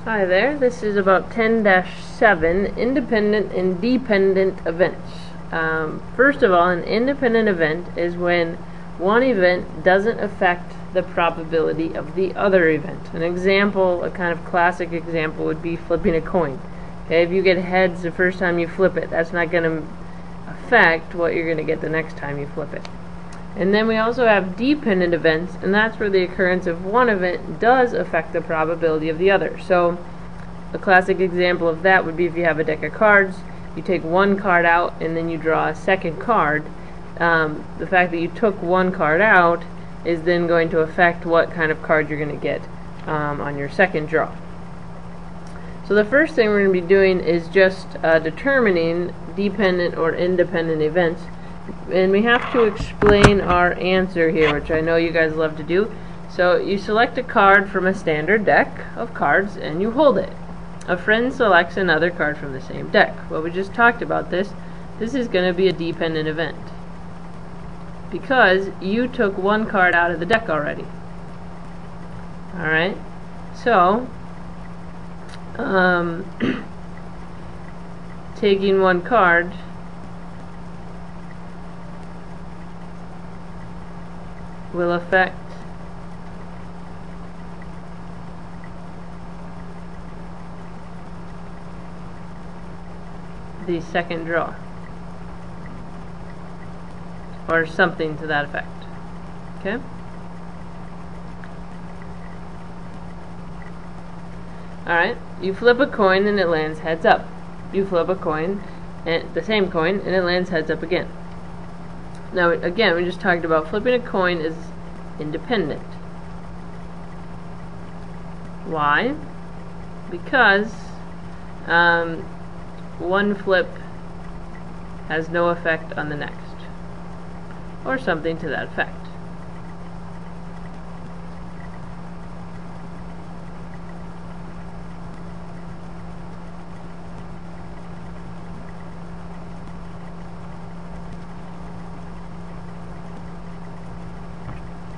Hi there, this is about 10-7, independent and dependent events. First of all, an independent event is when one event doesn't affect the probability of the other event. An example, a kind of classic example, would be flipping a coin. Okay, if you get heads the first time you flip it, that's not going to affect what you're going to get the next time you flip it. And then we also have dependent events, and that's where the occurrence of one event does affect the probability of the other. So a classic example of that would be if you have a deck of cards, you take one card out and then you draw a second card. The fact that you took one card out is then going to affect what kind of card you're going to get on your second draw. So the first thing we're going to be doing is just determining dependent or independent events. And we have to explain our answer here, which I know you guys love to do. So you select a card from a standard deck of cards and you hold it. A friend selects another card from the same deck. Well, we just talked about this. This is going to be a dependent event because you took one card out of the deck already. Alright, so taking one card will affect the second draw, or something to that effect. Okay? Alright, you flip a coin and it lands heads up. You flip a coin, and the same coin, and it lands heads up again. Now, again, we just talked about flipping a coin is independent. Why? Because one flip has no effect on the next, or something to that effect.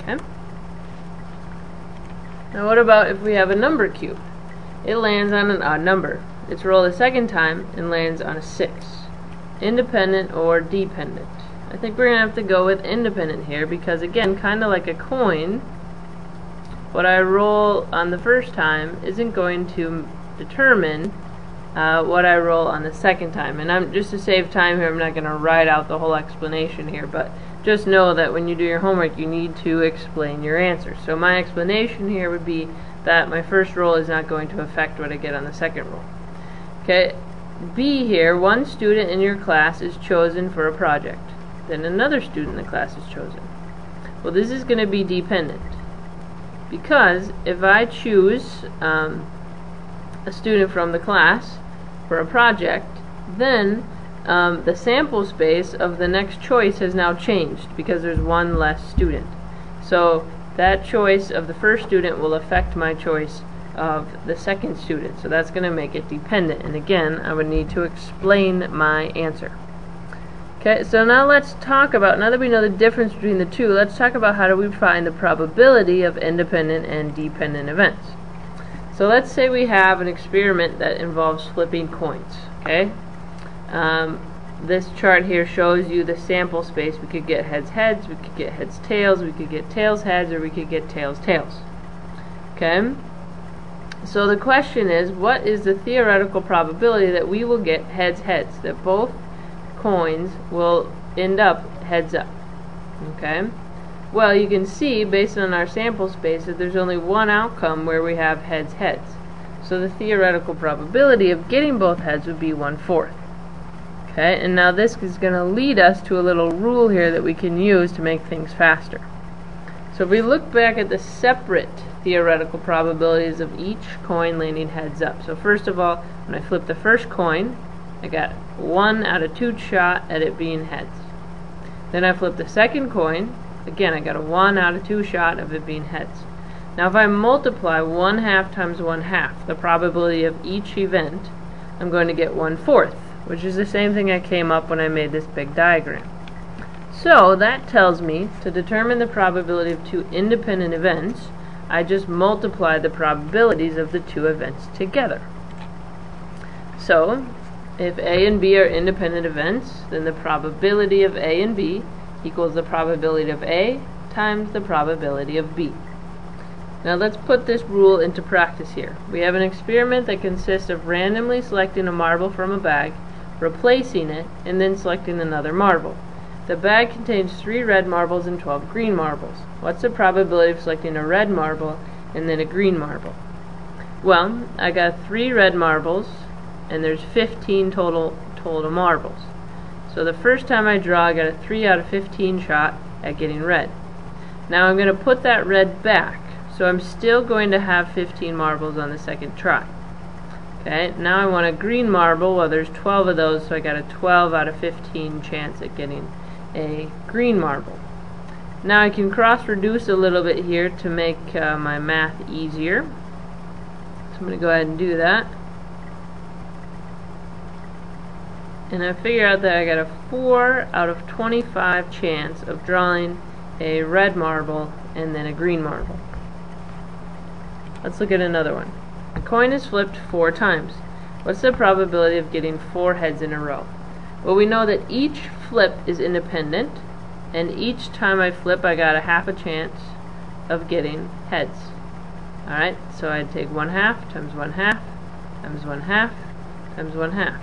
Okay. Now what about if we have a number cube? It lands on an odd number. It's rolled a second time and lands on a 6. Independent or dependent? I think we're going to have to go with independent here because, again, kind of like a coin, what I roll on the first time isn't going to determine what I roll on the second time. And just to save time here, I'm not going to write out the whole explanation here, but just know that when you do your homework you need to explain your answer. So my explanation here would be that my first roll is not going to affect what I get on the second roll. Okay, B here, one student in your class is chosen for a project. Then another student in the class is chosen. Well, this is going to be dependent because if I choose a student from the class for a project, then the sample space of the next choice has now changed because there's one less student. So that choice of the first student will affect my choice of the second student. So that's going to make it dependent. And again, I would need to explain my answer. Okay, so now let's talk about, now that we know the difference between the two, let's talk about how do we find the probability of independent and dependent events. So let's say we have an experiment that involves flipping coins. Okay, this chart here shows you the sample space. We could get heads heads, we could get heads tails, we could get tails heads, or we could get tails tails. Okay, so the question is, what is the theoretical probability that we will get heads heads, that both coins will end up heads up? Okay, well, you can see based on our sample space that there's only one outcome where we have heads heads. So the theoretical probability of getting both heads would be 1/4. Okay, and now this is going to lead us to a little rule here that we can use to make things faster. So if we look back at the separate theoretical probabilities of each coin landing heads up. So first of all, when I flip the first coin, I got 1 out of 2 shot at it being heads. Then I flip the second coin, again I got a 1 out of 2 shot of it being heads. Now if I multiply 1/2 times 1/2, the probability of each event, I'm going to get 1/4, which is the same thing I came up when I made this big diagram. So that tells me to determine the probability of two independent events, I just multiply the probabilities of the two events together. So, if A and B are independent events, then the probability of A and B equals the probability of A times the probability of B. Now let's put this rule into practice here. We have an experiment that consists of randomly selecting a marble from a bag, replacing it, and then selecting another marble. The bag contains 3 red marbles and 12 green marbles. What's the probability of selecting a red marble and then a green marble? Well, I got 3 red marbles, and there's 15 total marbles. So the first time I draw, I got a 3 out of 15 shot at getting red. Now I'm going to put that red back, so I'm still going to have 15 marbles on the second try. Okay, now I want a green marble. Well, there's 12 of those, so I got a 12 out of 15 chance at getting a green marble. Now I can cross-reduce a little bit here to make my math easier. So I'm going to go ahead and do that. And I figure out that I got a 4 out of 25 chance of drawing a red marble and then a green marble. Let's look at another one. A coin is flipped 4 times. What's the probability of getting 4 heads in a row? Well, we know that each flip is independent, and each time I flip I got a half a chance of getting heads. Alright, so I'd take 1/2 times 1/2 times 1/2 times 1/2.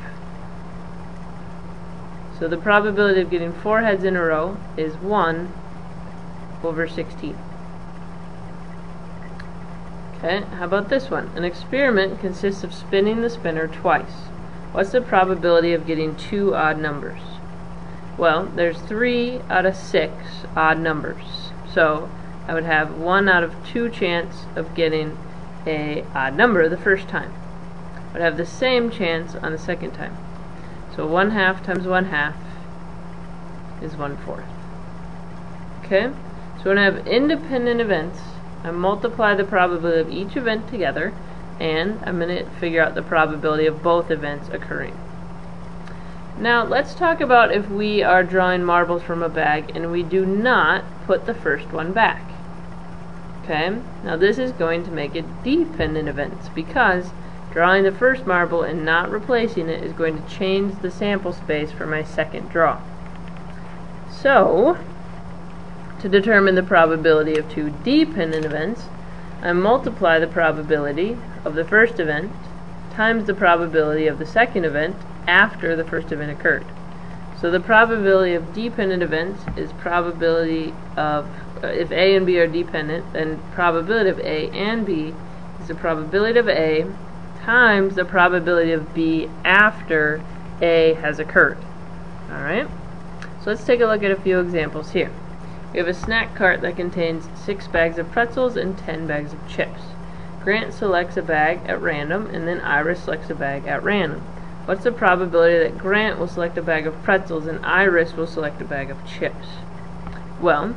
So the probability of getting 4 heads in a row is 1 over 16. Okay, how about this one? An experiment consists of spinning the spinner twice. What's the probability of getting 2 odd numbers? Well, there's 3 out of 6 odd numbers. So I would have 1 out of 2 chance of getting an odd number the first time. I would have the same chance on the second time. So 1/2 times 1/2 is 1/4. Okay? So when I have independent events, I multiply the probability of each event together, and I'm going to figure out the probability of both events occurring. Now let's talk about if we are drawing marbles from a bag and we do not put the first one back. Okay? Now this is going to make it dependent events, because drawing the first marble and not replacing it is going to change the sample space for my second draw. So, to determine the probability of 2 dependent events, I multiply the probability of the first event times the probability of the second event after the first event occurred. So the probability of dependent events is probability of, if A and B are dependent, then probability of A and B is the probability of A times the probability of B after A has occurred. Alright? So let's take a look at a few examples here. We have a snack cart that contains 6 bags of pretzels and 10 bags of chips. Grant selects a bag at random, and then Iris selects a bag at random. What's the probability that Grant will select a bag of pretzels and Iris will select a bag of chips? Well,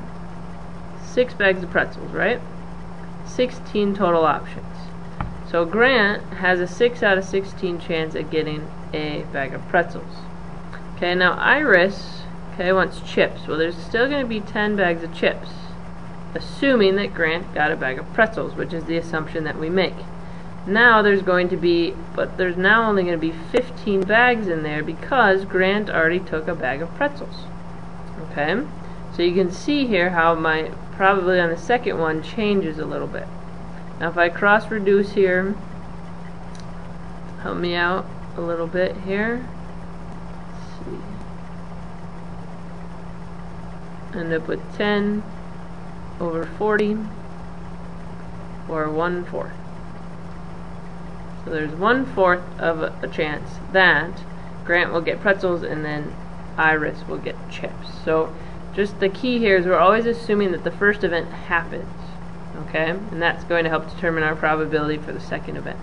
6 bags of pretzels, right? 16 total options. So Grant has a 6 out of 16 chance at getting a bag of pretzels. Okay, now Iris wants chips. Well, there's still going to be 10 bags of chips, assuming that Grant got a bag of pretzels, which is the assumption that we make. Now there's going to be, but there's now only going to be 15 bags in there because Grant already took a bag of pretzels. Okay, so you can see here how my probability on the second one changes a little bit. Now if I cross reduce here, help me out a little bit here. Let's see. End up with 10 over 40, or 1/4. So there's 1/4 of a chance that Grant will get pretzels and then Iris will get chips. So just the key here is we're always assuming that the first event happens. Okay, and that's going to help determine our probability for the second event.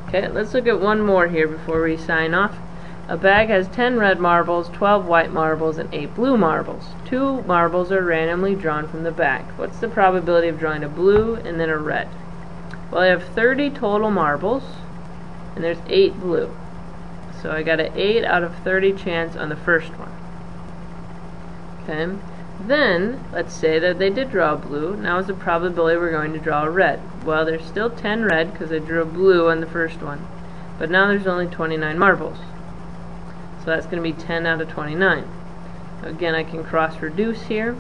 Okay, let's look at one more here before we sign off. A bag has 10 red marbles, 12 white marbles, and 8 blue marbles. 2 marbles are randomly drawn from the bag. What's the probability of drawing a blue and then a red? Well, I have 30 total marbles, and there's 8 blue. So I got an 8 out of 30 chance on the first one. Okay, Then, let's say that they did draw a blue. Now is the probability we're going to draw a red. Well, there's still 10 red because I drew a blue on the first one. But now there's only 29 marbles. So that's going to be 10 out of 29. Again, I can cross-reduce here.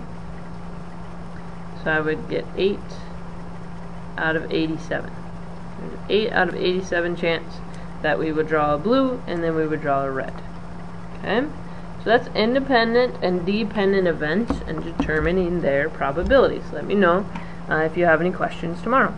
So I would get 8 out of 87. There's an 8 out of 87 chance that we would draw a blue and then we would draw a red. Okay? So that's independent and dependent events and determining their probabilities. Let me know if you have any questions tomorrow.